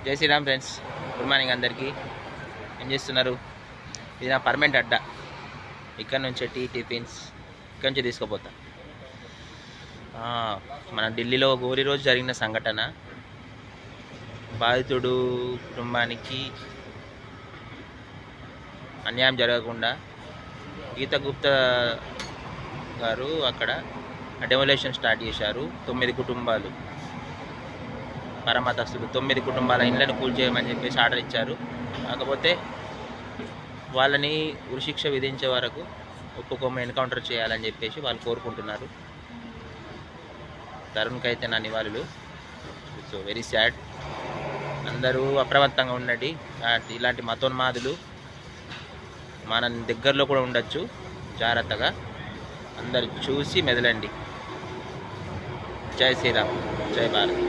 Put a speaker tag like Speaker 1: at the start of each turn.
Speaker 1: జై Sriram friends, good morning అందరికీ. ఏం చేస్తున్నారు? ఇది నా పర్మనెంట్ అడ్డా. ఇక్కడ నుంచి టీ టిఫిన్స్ ఇక్కడ నుంచి తీసుకుపోతా. మన ఢిల్లీలో గోరి రోజు జరిగిన సంఘటన, బాధితుడు కుటుంబానికి అన్యాయం జరగకుండా గీత గుప్తా గారు అక్కడ డెమోలేషన్ స్టార్ట్ చేశారు. 9 కుటుంబాలు, పరమతస్తులు 9 కుటుంబాల ఇళ్లను కూల్చేయమని చెప్పేసి ఆర్డర్ ఇచ్చారు. కాకపోతే వాళ్ళని ఉరిశిక్ష విధించే వరకు ఒప్పుకోమ ఎన్కౌంటర్ చేయాలని చెప్పేసి వాళ్ళు కోరుకుంటున్నారు. తరుణ్కి అయితే నా నివాళులు. So very sad. అందరూ అప్రమత్తంగా ఉండండి. ఇలాంటి మతోన్మాదులు మన దగ్గరలో కూడా ఉండొచ్చు. జాగ్రత్తగా అందరు చూసి మెదలండి. జై శ్రీరామ్, జై భారత్.